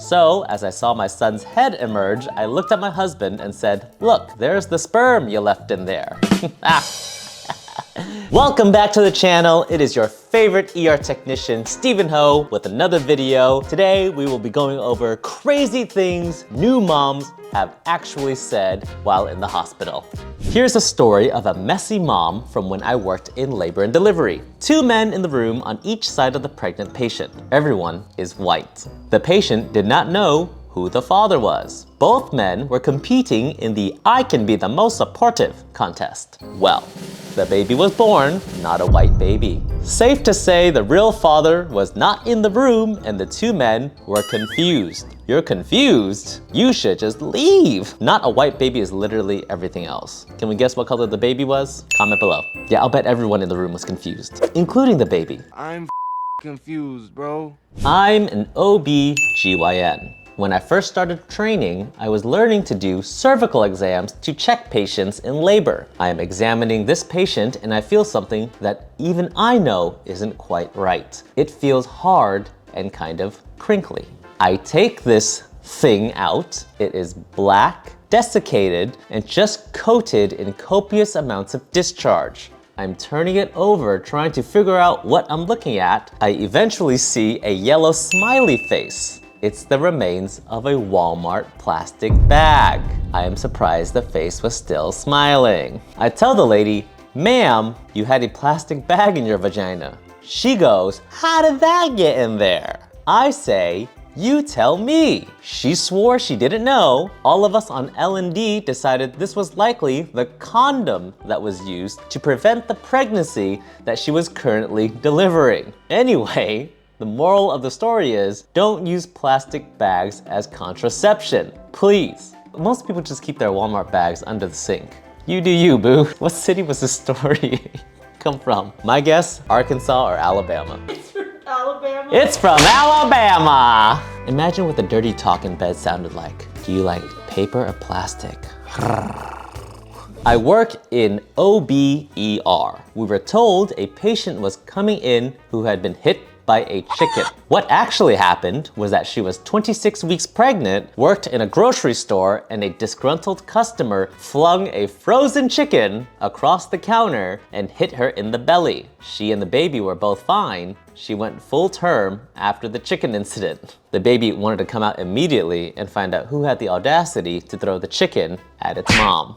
So, as I saw my son's head emerge, I looked at my husband and said, "Look, there's the sperm you left in there." Welcome back to the channel. It is your favorite ER technician, steveioe, with another video. Today, we will be going over crazy things new moms have actually said while in the hospital. Here's a story of a messy mom from when I worked in labor and delivery. Two men in the room on each side of the pregnant patient. Everyone is white. The patient did not know who the father was. Both men were competing in the "I can be the most supportive" contest. Well, the baby was born, not a white baby. Safe to say the real father was not in the room and the two men were confused. You're confused? You should just leave. Not a white baby is literally everything else. Can we guess what color the baby was? Comment below. Yeah, I'll bet everyone in the room was confused, including the baby. I'm confused, bro. I'm an OB/GYN. When I first started training, I was learning to do cervical exams to check patients in labor. I am examining this patient and I feel something that even I know isn't quite right. It feels hard and kind of crinkly. I take this thing out. It is black, desiccated, and just coated in copious amounts of discharge. I'm turning it over, trying to figure out what I'm looking at. I eventually see a yellow smiley face. It's the remains of a Walmart plastic bag. I am surprised the face was still smiling. I tell the lady, "Ma'am, you had a plastic bag in your vagina." She goes, "How did that get in there?" I say, "You tell me." She swore she didn't know. All of us on L&D decided this was likely the condom that was used to prevent the pregnancy that she was currently delivering. Anyway, the moral of the story is, don't use plastic bags as contraception, please. Most people just keep their Walmart bags under the sink. You do you, boo. What city was this story come from? My guess, Arkansas or Alabama. It's from Alabama. It's from Alabama! Imagine what the dirty talk in bed sounded like. Do you like paper or plastic? I work in OB/ER. We were told a patient was coming in who had been hit by a chicken. What actually happened was that she was 26 weeks pregnant, worked in a grocery store, and a disgruntled customer flung a frozen chicken across the counter and hit her in the belly. She and the baby were both fine. She went full term after the chicken incident. The baby wanted to come out immediately and find out who had the audacity to throw the chicken at its mom.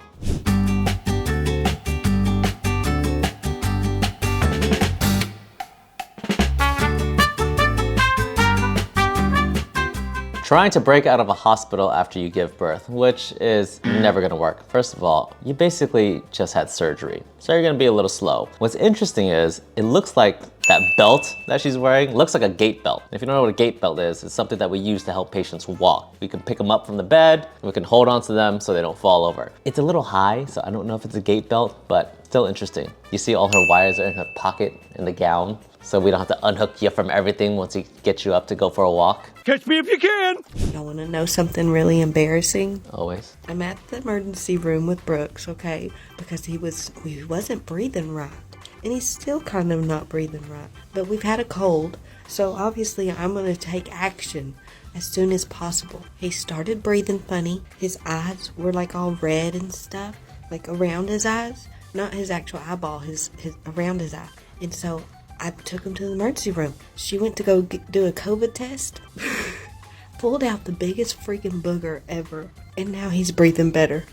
Trying to break out of a hospital after you give birth, which is never gonna work. First of all, you basically just had surgery, so you're gonna be a little slow. What's interesting is, it looks like that belt that she's wearing looks like a gait belt. If you don't know what a gait belt is, it's something that we use to help patients walk. We can pick them up from the bed, and we can hold on to them so they don't fall over. It's a little high, so I don't know if it's a gait belt, but still interesting. You see all her wires are in her pocket in the gown, so we don't have to unhook you from everything once we get you up to go for a walk. Catch me if you can. Y'all want to know something really embarrassing? Always. I'm at the emergency room with Brooks, okay? Because he wasn't breathing right. And he's still kind of not breathing right. But we've had a cold, so obviously I'm going to take action as soon as possible. He started breathing funny. His eyes were like all red and stuff, like around his eyes. Not his actual eyeball, his around his eye. And so I took him to the emergency room. She went to go do a COVID test, pulled out the biggest freaking booger ever, and now he's breathing better.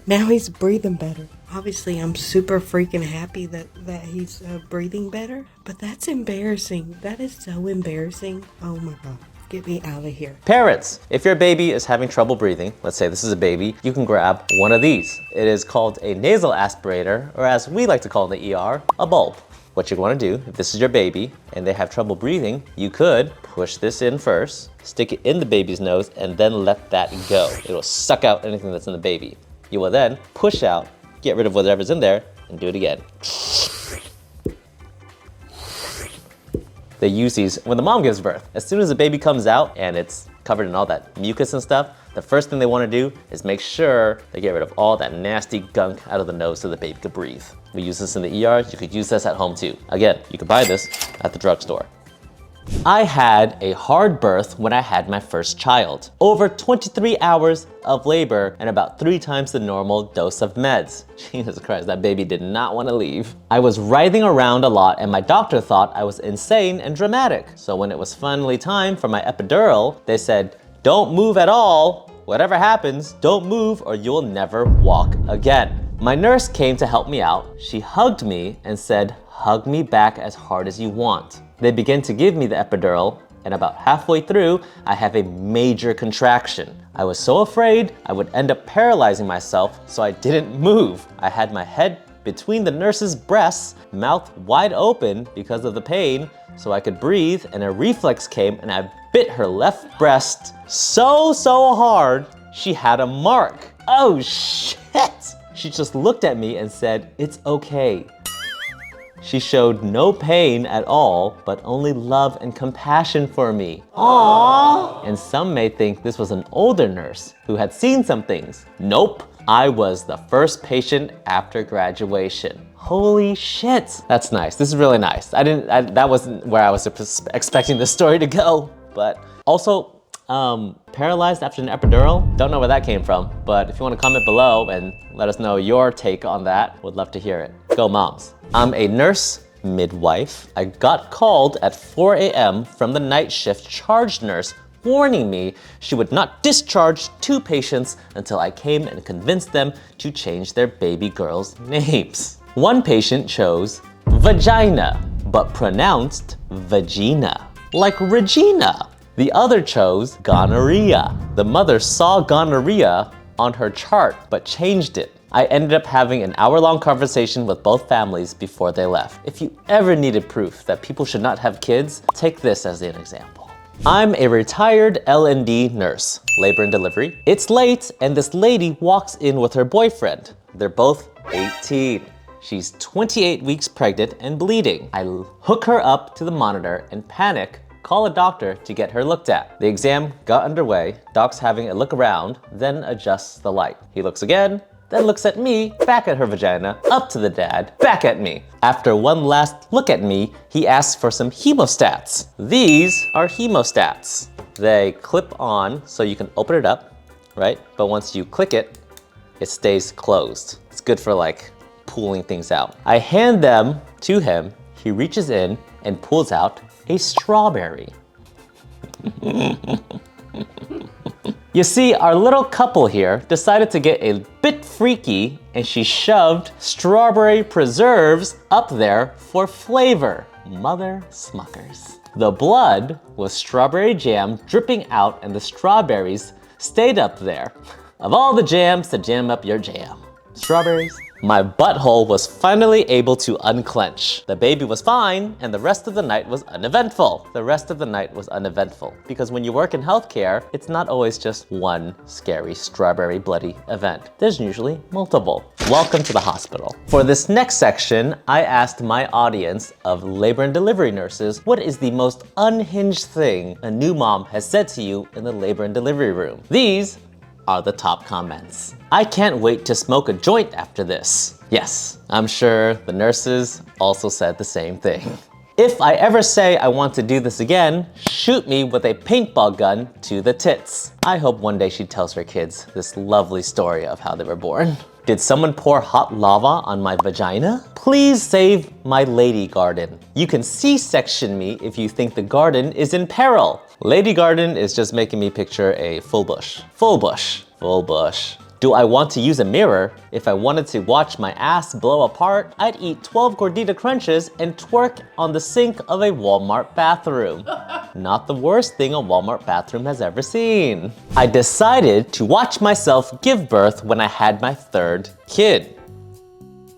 Obviously, I'm super freaking happy that he's breathing better, but that's embarrassing. That is so embarrassing. Oh my God. Get me out of here. Parents, if your baby is having trouble breathing, let's say this is a baby, you can grab one of these. It is called a nasal aspirator, or as we like to call in the ER, a bulb. What you're going to do, if this is your baby and they have trouble breathing, you could push this in first, stick it in the baby's nose, and then let that go. It'll suck out anything that's in the baby. You will then push out, get rid of whatever's in there, and do it again. They use these when the mom gives birth. As soon as the baby comes out and it's covered in all that mucus and stuff, the first thing they want to do is make sure they get rid of all that nasty gunk out of the nose so the baby can breathe. We use this in the ER. You could use this at home too. Again, you could buy this at the drugstore. I had a hard birth when I had my first child. Over 23 hours of labor and about 3 times the normal dose of meds. Jesus Christ, that baby did not want to leave. I was writhing around a lot and my doctor thought I was insane and dramatic. So when it was finally time for my epidural, they said, "Don't move at all. Whatever happens, don't move or you'll never walk again." My nurse came to help me out. She hugged me and said, "Hug me back as hard as you want." They began to give me the epidural, and about halfway through, I have a major contraction. I was so afraid I would end up paralyzing myself, so I didn't move. I had my head between the nurse's breasts, mouth wide open because of the pain, so I could breathe, and a reflex came and I bit her left breast so hard, she had a mark. Oh shit! She just looked at me and said, "It's okay." She showed no pain at all, but only love and compassion for me. Aww! And some may think this was an older nurse who had seen some things. Nope, I was the first patient after graduation. Holy shit! That's nice, this is really nice. That wasn't where I was expecting the story to go. But also, paralyzed after an epidural? Don't know where that came from, but if you want to comment below and let us know your take on that, would love to hear it. Go moms. I'm a nurse midwife. I got called at 4 a.m. from the night shift charge nurse warning me she would not discharge 2 patients until I came and convinced them to change their baby girls' names. One patient chose vagina, but pronounced vagina, like Regina. The other chose gonorrhea. The mother saw gonorrhea on her chart, but changed it. I ended up having an hour-long conversation with both families before they left. If you ever needed proof that people should not have kids, take this as an example. I'm a retired L&D nurse, labor and delivery. It's late and this lady walks in with her boyfriend. They're both 18. She's 28 weeks pregnant and bleeding. I hook her up to the monitor and panic, call a doctor to get her looked at. The exam got underway, doc's having a look around, then adjusts the light. He looks again, then looks at me, back at her vagina, up to the dad, back at me. After one last look at me, he asks for some hemostats. These are hemostats. They clip on so you can open it up, right? But once you click it, it stays closed. It's good for like pulling things out. I hand them to him, he reaches in and pulls out a strawberry. You see, our little couple here decided to get a bit freaky and she shoved strawberry preserves up there for flavor. Mother smuckers. The blood was strawberry jam dripping out and the strawberries stayed up there. Of all the jams to jam up your jam. Strawberries. My butthole was finally able to unclench. The baby was fine, and the rest of the night was uneventful. The rest of the night was uneventful, because when you work in healthcare, it's not always just one scary strawberry bloody event. There's usually multiple. Welcome to the hospital. For this next section, I asked my audience of labor and delivery nurses, what is the most unhinged thing a new mom has said to you in the labor and delivery room? These are the top comments. I can't wait to smoke a joint after this. Yes, I'm sure the nurses also said the same thing. If I ever say I want to do this again, shoot me with a paintball gun to the tits. I hope one day she tells her kids this lovely story of how they were born. Did someone pour hot lava on my vagina? Please save my lady garden. You can C-section me if you think the garden is in peril. Lady garden is just making me picture a full bush. Full bush. Full bush. Do I want to use a mirror? If I wanted to watch my ass blow apart, I'd eat 12 gordita crunches and twerk on the sink of a Walmart bathroom. Not the worst thing a Walmart bathroom has ever seen. I decided to watch myself give birth when I had my 3rd kid.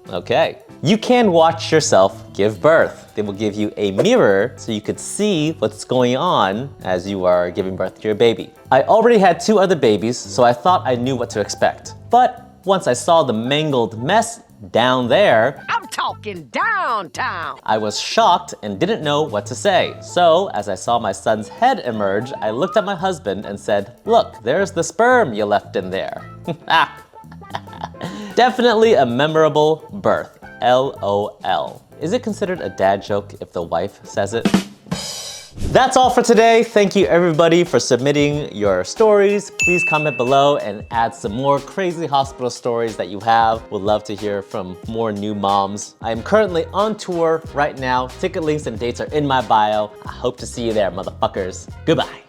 Okay. You can watch yourself give birth. They will give you a mirror so you could see what's going on as you are giving birth to your baby. I already had 2 other babies, so I thought I knew what to expect. But once I saw the mangled mess down there, I'm talking downtown, I was shocked and didn't know what to say. So as I saw my son's head emerge, I looked at my husband and said, "Look, there's the sperm you left in there." Definitely a memorable birth. LOL. Is it considered a dad joke if the wife says it? That's all for today. Thank you everybody for submitting your stories. Please comment below and add some more crazy hospital stories that you have. Would love to hear from more new moms. I am currently on tour right now. Ticket links and dates are in my bio. I hope to see you there, motherfuckers. Goodbye.